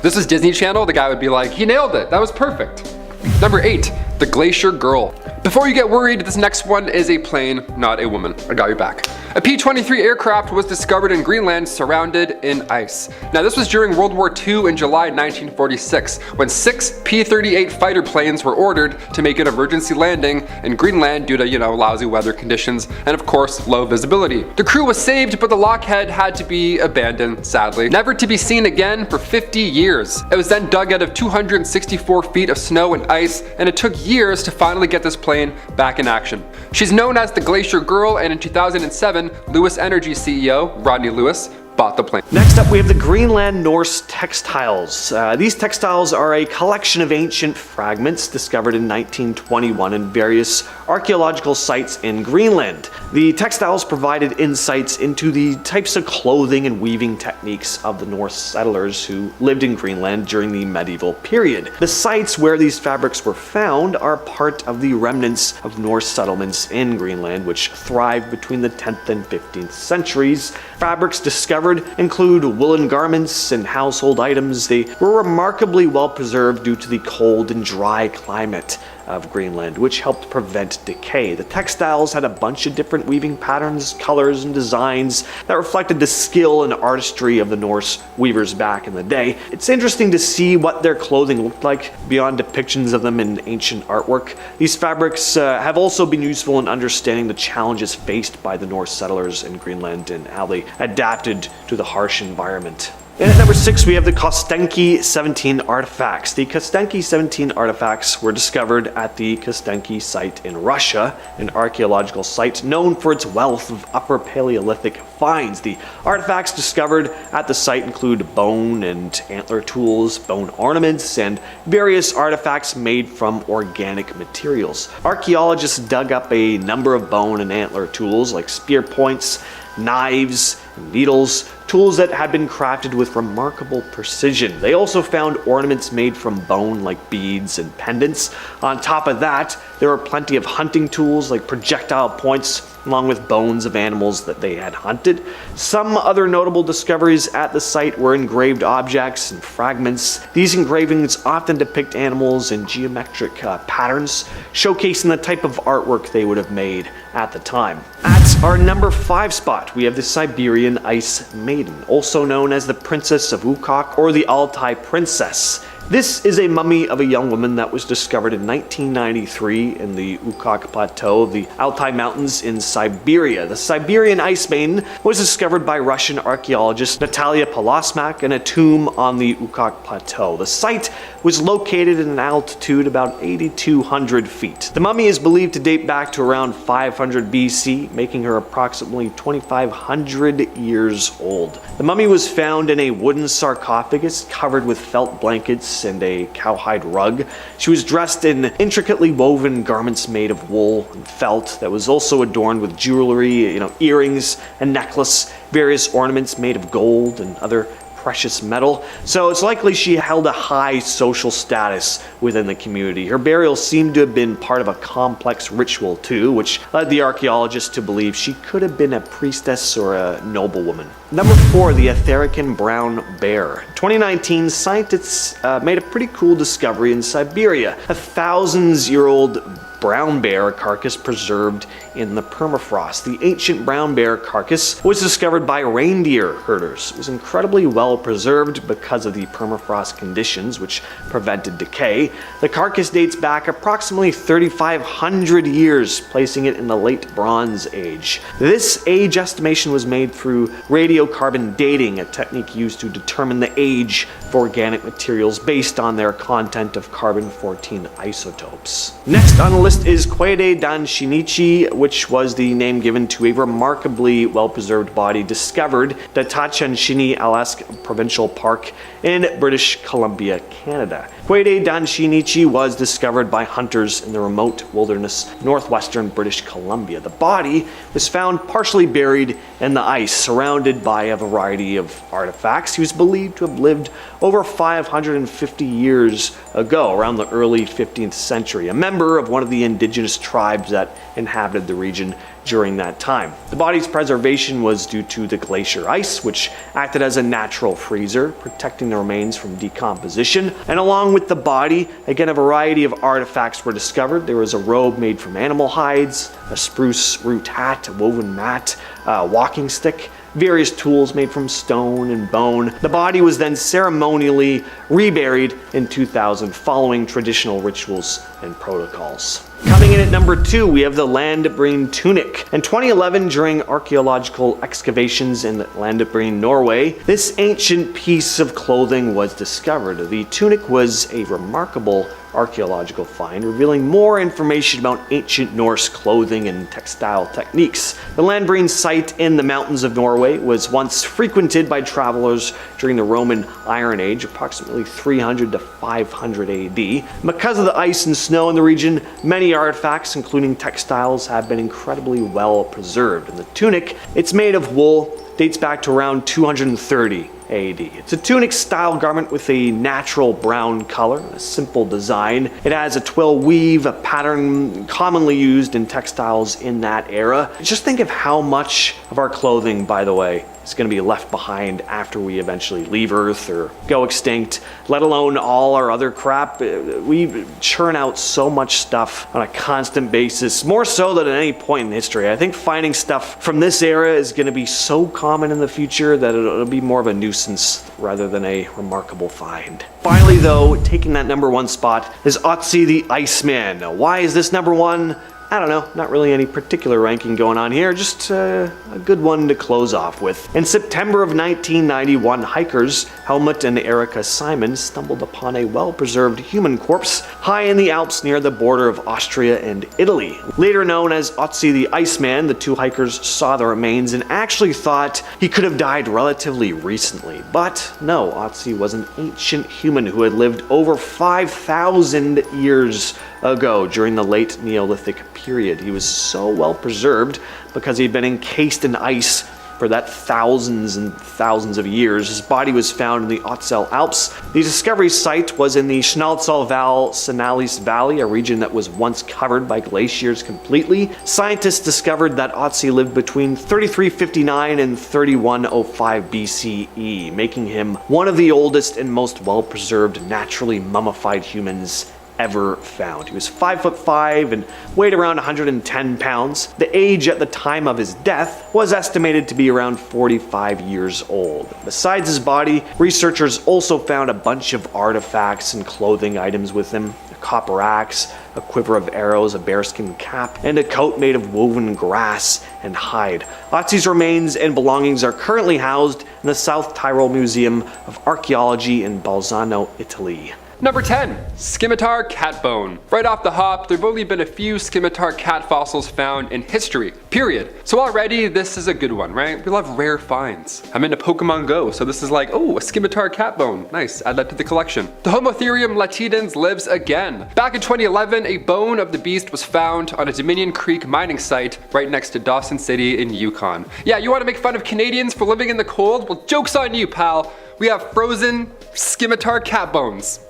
This is Disney Channel, the guy would be like, he nailed it, that was perfect. Number 8, the Glacier Girl. Before you get worried, this next one is a plane, not a woman. I got your back. A P-23 aircraft was discovered in Greenland surrounded in ice. Now this was during World War II in July 1946, when 6 P-38 fighter planes were ordered to make an emergency landing in Greenland due to, lousy weather conditions and of course low visibility. The crew was saved, but the lockhead had to be abandoned, sadly, never to be seen again for 50 years. It was then dug out of 264 feet of snow and ice, and it took years to finally get this plane back in action. She's known as the Glacier Girl, and in 2007, Lewis Energy CEO Rodney Lewis bought the plane. Next up, we have the Greenland Norse textiles. These textiles are a collection of ancient fragments discovered in 1921 in various archaeological sites in Greenland. The textiles provided insights into the types of clothing and weaving techniques of the Norse settlers who lived in Greenland during the medieval period. The sites where these fabrics were found are part of the remnants of Norse settlements in Greenland, which thrived between the 10th and 15th centuries. Fabrics discovered include woolen garments and household items. They were remarkably well preserved due to the cold and dry climate of Greenland, which helped prevent decay. The textiles had a bunch of different weaving patterns, colors, and designs that reflected the skill and artistry of the Norse weavers back in the day. It's interesting to see what their clothing looked like beyond depictions of them in ancient artwork. These fabrics have also been useful in understanding the challenges faced by the Norse settlers in Greenland and how they adapted to the harsh environment. And at number 6, we have the Kostenki 17 artifacts. The Kostenki 17 artifacts were discovered at the Kostenki site in Russia, an archaeological site known for its wealth of Upper Paleolithic finds. The artifacts discovered at the site include bone and antler tools, bone ornaments, and various artifacts made from organic materials. Archaeologists dug up a number of bone and antler tools like spear points, knives, and needles, tools that had been crafted with remarkable precision. They also found ornaments made from bone like beads and pendants. On top of that, there were plenty of hunting tools like projectile points, along with bones of animals that they had hunted. Some other notable discoveries at the site were engraved objects and fragments. These engravings often depict animals in geometric patterns, showcasing the type of artwork they would have made at the time. At our number 5 spot, we have the Siberian Ice Maiden, also known as the Princess of Ukok or the Altai Princess. This is a mummy of a young woman that was discovered in 1993 in the Ukok Plateau of the Altai Mountains in Siberia. The Siberian Ice Maiden was discovered by Russian archaeologist Natalia Polosmak in a tomb on the Ukok Plateau. The site was located at an altitude about 8,200 feet. The mummy is believed to date back to around 500 BC, making her approximately 2,500 years old. The mummy was found in a wooden sarcophagus covered with felt blankets and a cowhide rug. She was dressed in intricately woven garments made of wool and felt that was also adorned with jewelry, earrings, a necklace, various ornaments made of gold and other precious metal. So it's likely she held a high social status within the community. Her burial seemed to have been part of a complex ritual too, which led the archaeologists to believe she could have been a priestess or a noblewoman. Number 4, the Etherican brown bear. 2019, scientists made a pretty cool discovery in Siberia. A thousands-year-old brown bear carcass preserved in the permafrost. The ancient brown bear carcass was discovered by reindeer herders. It was incredibly well preserved because of the permafrost conditions, which prevented decay. The carcass dates back approximately 3,500 years, placing it in the late Bronze Age. This age estimation was made through radiocarbon dating, a technique used to determine the age of organic materials based on their content of carbon-14 isotopes. Next on the list is Quede Dan Shinichi, which was the name given to a remarkably well-preserved body discovered at the Tachansini Alaska Provincial Park in British Columbia, Canada. Quede Dan Shinichi was discovered by hunters in the remote wilderness northwestern British Columbia. The body was found partially buried in the ice, surrounded by a variety of artifacts. He was believed to have lived over 550 years ago, around the early 15th century, a member of one of the indigenous tribes that inhabited the region during that time. The body's preservation was due to the glacier ice, which acted as a natural freezer, protecting the remains from decomposition. And along with the body, again, a variety of artifacts were discovered. There was a robe made from animal hides, a spruce root hat, a woven mat, a walking stick, various tools made from stone and bone. The body was then ceremonially reburied in 2000 following traditional rituals and protocols. Coming in at number 2, we have the Landbreen tunic. In 2011, during archaeological excavations in Landbreen, Norway, this ancient piece of clothing was discovered. The tunic was a remarkable archaeological find, revealing more information about ancient Norse clothing and textile techniques. The Landbreen site in the mountains of Norway was once frequented by travelers during the Roman Iron Age, approximately 300 to 500 AD. Because of the ice and snow in the region, many artifacts, including textiles, have been incredibly well preserved. And the tunic, it's made of wool, dates back to around 230 AD. It's a tunic style garment with a natural brown color, a simple design. It has a twill weave, a pattern commonly used in textiles in that era. Just think of how much of our clothing, by the way, is going to be left behind after we eventually leave Earth or go extinct, let alone all our other crap. We churn out so much stuff on a constant basis, more so than at any point in history. I think finding stuff from this era is going to be so common in the future that it'll be more of a nuisance rather than a remarkable find. Finally though, taking that number 1 spot is Otzi the Iceman. Now, why is this number 1? I don't know, not really any particular ranking going on here, just a good one to close off with. In September of 1991, hikers Helmut and Erika Simon stumbled upon a well-preserved human corpse high in the Alps near the border of Austria and Italy. Later known as Otzi the Iceman, the 2 hikers saw the remains and actually thought he could have died relatively recently. But no, Otzi was an ancient human who had lived over 5,000 years ago during the late Neolithic period. He was so well preserved because he'd been encased in ice for that thousands and thousands of years. His body was found in the Ötztal Alps. The discovery site was in the Schnalzalval-Sanalis Valley, a region that was once covered by glaciers completely. Scientists discovered that Otzi lived between 3359 and 3105 BCE, making him one of the oldest and most well-preserved naturally mummified humans ever found. He was 5'5" and weighed around 110 pounds. The age at the time of his death was estimated to be around 45 years old. Besides his body, researchers also found a bunch of artifacts and clothing items with him. A copper axe, a quiver of arrows, a bearskin cap, and a coat made of woven grass and hide. Otzi's remains and belongings are currently housed in the South Tyrol Museum of Archaeology in Bolzano, Italy. Number 10, scimitar cat bone. Right off the hop, there have only been a few scimitar cat fossils found in history, period. So already, this is a good one, right? We love rare finds. I'm into Pokemon Go, so this is like, oh, a scimitar cat bone. Nice, add that to the collection. The Homotherium latidens lives again. Back in 2011, a bone of the beast was found on a Dominion Creek mining site right next to Dawson City in Yukon. Yeah, you want to make fun of Canadians for living in the cold? Well, joke's on you, pal. We have frozen scimitar cat bones.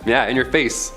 Yeah, in your face.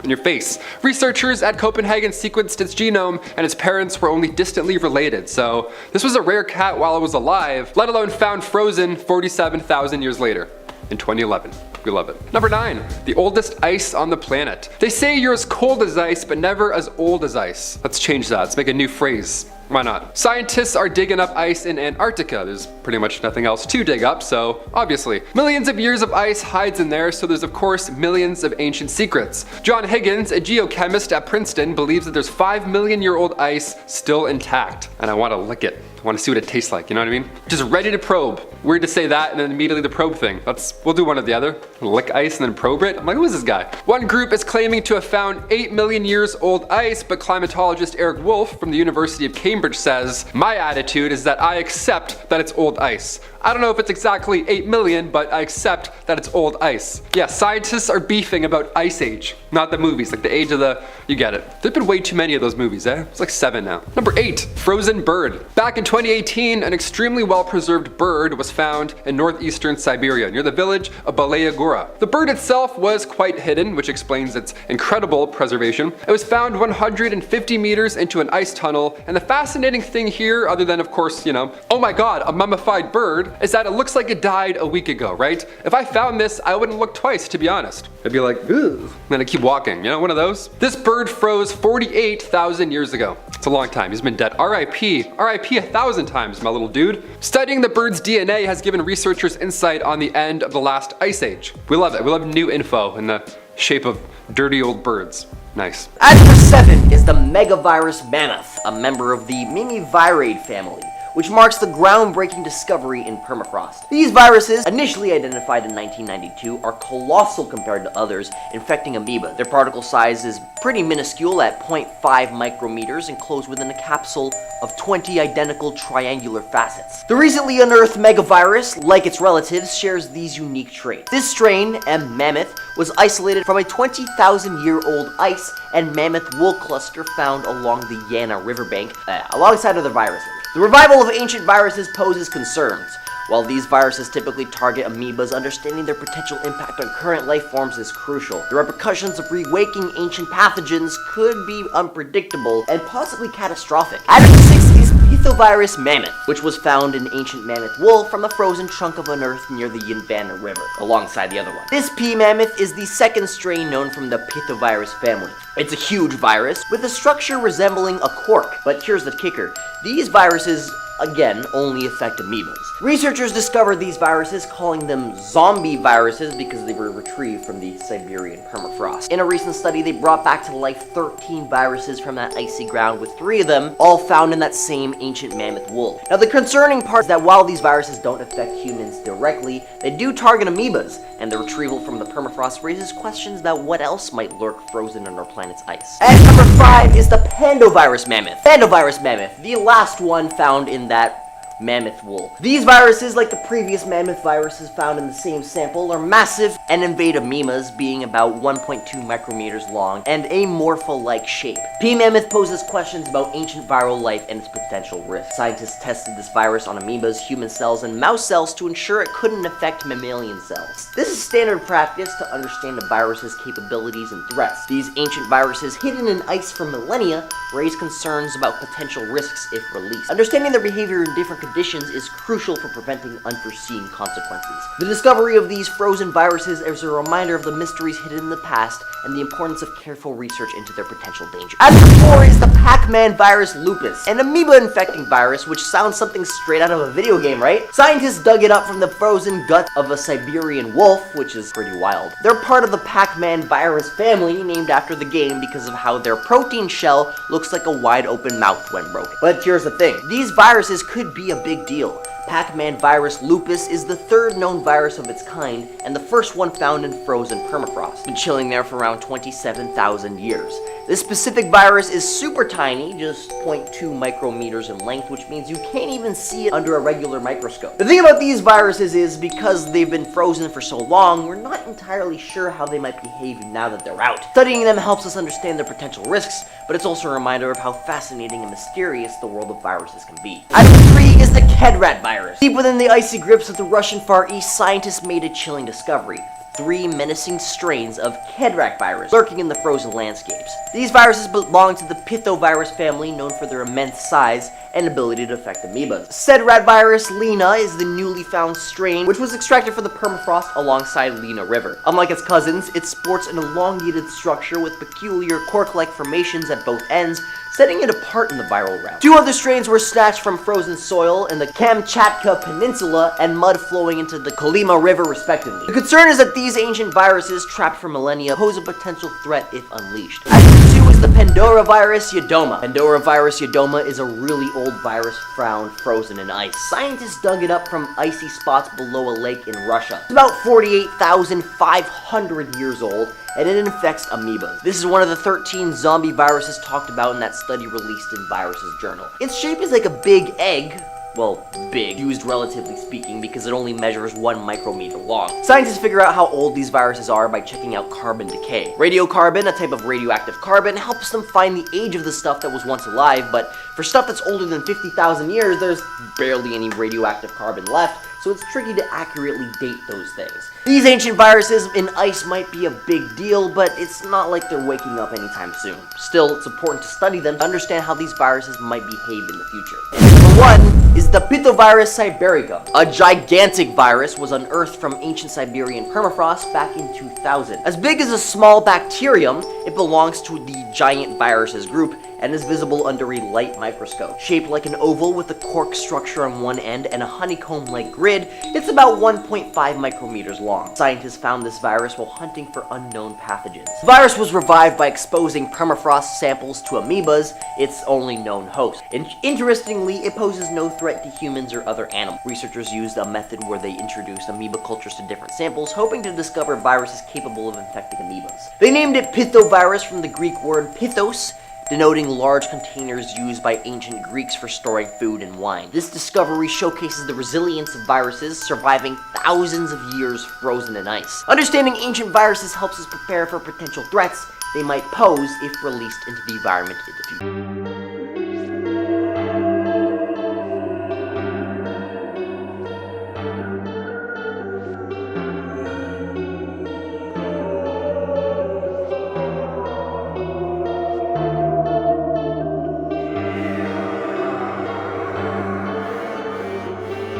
In your face. Researchers at Copenhagen sequenced its genome, and its parents were only distantly related, so this was a rare cat while it was alive, let alone found frozen 47,000 years later, in 2011. We love it. Number 9, the oldest ice on the planet. They say you're as cold as ice, but never as old as ice. Let's change that, let's make a new phrase. Why not? Scientists are digging up ice in Antarctica. There's pretty much nothing else to dig up, so obviously. Millions of years of ice hides in there, so there's of course millions of ancient secrets. John Higgins, a geochemist at Princeton, believes that there's 5 million year old ice still intact. And I want to lick it. I want to see what it tastes like, you know what I mean? Just ready to probe. Weird to say that and then immediately the probe thing. We'll do one or the other. Lick ice and then probe it. I'm like, who is this guy? One group is claiming to have found 8 million years old ice, but climatologist Eric Wolf from the University of Cambridge says, my attitude is that I accept that it's old ice. I don't know if it's exactly 8 million, but I accept that it's old ice. Yeah, scientists are beefing about Ice Age, not the movies, like the age of the, you get it. There've been way too many of those movies, eh? It's like 7 now. Number 8, frozen bird. Back in 2018, an extremely well-preserved bird was found in northeastern Siberia, near the village of Balaya Gora. The bird itself was quite hidden, which explains its incredible preservation. It was found 150 meters into an ice tunnel, and the fascinating thing here, other than of course, you know, oh my god, a mummified bird, is that it looks like it died a week ago, right? If I found this, I wouldn't look twice, to be honest. I'd be like, ugh, and then I'd keep walking, you know, one of those. This bird froze 48,000 years ago. It's a long time, he's been dead. RIP 1,000 times, my little dude. Studying the bird's DNA has given researchers insight on the end of the last ice age. We love it, we love new info in the shape of dirty old birds. Nice. At number 7 is the megavirus mammoth, a member of the Mimiviridae family, which marks the groundbreaking discovery in permafrost. These viruses, initially identified in 1992, are colossal compared to others, infecting amoeba. Their particle size is pretty minuscule at 0.5 micrometers, enclosed within a capsule of 20 identical triangular facets. The recently unearthed megavirus, like its relatives, shares these unique traits. This strain, M. mammoth, was isolated from a 20,000-year-old ice and mammoth wool cluster found along the Yana riverbank, alongside other viruses. The revival of ancient viruses poses concerns. While these viruses typically target amoebas, understanding their potential impact on current life forms is crucial. The repercussions of rewaking ancient pathogens could be unpredictable and possibly catastrophic. At number 6 is Pithovirus mammoth, which was found in ancient mammoth wool from the frozen trunk of an earth near the Yinvana River, alongside the other one. This P. mammoth is the second strain known from the Pithovirus family. It's a huge virus with a structure resembling a cork, but here's the kicker. These viruses, again, only affect amoebas. Researchers discovered these viruses, calling them zombie viruses because they were retrieved from the Siberian permafrost. In a recent study, they brought back to life 13 viruses from that icy ground, with 3 of them all found in that same ancient mammoth wool. Now, the concerning part is that while these viruses don't affect humans directly, they do target amoebas, and the retrieval from the permafrost raises questions about what else might lurk frozen on our planet's ice. At number 5 is the Pandovirus mammoth. Pandovirus mammoth, the last one found in that mammoth wool. These viruses, like the previous mammoth viruses found in the same sample, are massive and invade amoebas, being about 1.2 micrometers long and a morpho-like shape. P. mammoth poses questions about ancient viral life and its potential risks. Scientists tested this virus on amoebas, human cells, and mouse cells to ensure it couldn't affect mammalian cells. This is standard practice to understand a virus's capabilities and threats. These ancient viruses, hidden in ice for millennia, raise concerns about potential risks if released. Understanding their behavior in different conditions is crucial for preventing unforeseen consequences. The discovery of these frozen viruses is a reminder of the mysteries hidden in the past and the importance of careful research into their potential danger. As before is the Pac-Man virus lupus, an amoeba-infecting virus which sounds something straight out of a video game, right? Scientists dug it up from the frozen gut of a Siberian wolf, which is pretty wild. They're part of the Pac-Man virus family, named after the game because of how their protein shell looks like a wide-open mouth when broken. But here's the thing, these viruses could be a big deal. Pac-Man virus lupus is the third known virus of its kind, and the first one found in frozen permafrost. Been chilling there for around 27,000 years. This specific virus is super tiny, just 0.2 micrometers in length, which means you can't even see it under a regular microscope. The thing about these viruses is, because they've been frozen for so long, we're not entirely sure how they might behave now that they're out. Studying them helps us understand their potential risks, but it's also a reminder of how fascinating and mysterious the world of viruses can be. Item 3 is the Kedrat virus. Deep within the icy grips of the Russian Far East, scientists made a chilling discovery. 3 menacing strains of Kedrat virus lurking in the frozen landscapes. These viruses belong to the Pithovirus family, known for their immense size and ability to affect amoebas. Sedrat virus Lena is the newly found strain, which was extracted from the permafrost alongside Lena River. Unlike its cousins, it sports an elongated structure with peculiar cork-like formations at both ends, setting it apart in the viral route. 2 other strains were snatched from frozen soil in the Kamchatka Peninsula and mud flowing into the Kolyma River, respectively. The concern is that these ancient viruses, trapped for millennia, pose a potential threat if unleashed. Item 2 is the Pandoravirus Yodoma. Pandoravirus Yodoma is a really old virus found frozen in ice. Scientists dug it up from icy spots below a lake in Russia. It's about 48,500 years old, and it infects amoebas. This is one of the 13 zombie viruses talked about in that study released in Viruses Journal. Its shape is like a big egg, well, big, used relatively speaking, because it only measures 1 micrometer long. Scientists figure out how old these viruses are by checking out carbon decay. Radiocarbon, a type of radioactive carbon, helps them find the age of the stuff that was once alive, but for stuff that's older than 50,000 years, there's barely any radioactive carbon left, so it's tricky to accurately date those things. These ancient viruses in ice might be a big deal, but it's not like they're waking up anytime soon. Still, it's important to study them to understand how these viruses might behave in the future. Number 1 is the Pithevirus siberica. A gigantic virus was unearthed from ancient Siberian permafrost back in 2000. As big as a small bacterium, it belongs to the giant viruses group and is visible under a light microscope. Shaped like an oval with a cork structure on one end and a honeycomb-like grid, it's about 1.5 micrometers long. Scientists found this virus while hunting for unknown pathogens. The virus was revived by exposing permafrost samples to amoebas, its only known host. Interestingly, it poses no threat to humans or other animals. Researchers used a method where they introduced amoeba cultures to different samples, hoping to discover viruses capable of infecting amoebas. They named it Pithovirus from the Greek word pithos, denoting large containers used by ancient Greeks for storing food and wine. This discovery showcases the resilience of viruses surviving thousands of years frozen in ice. Understanding ancient viruses helps us prepare for potential threats they might pose if released into the environment in the future.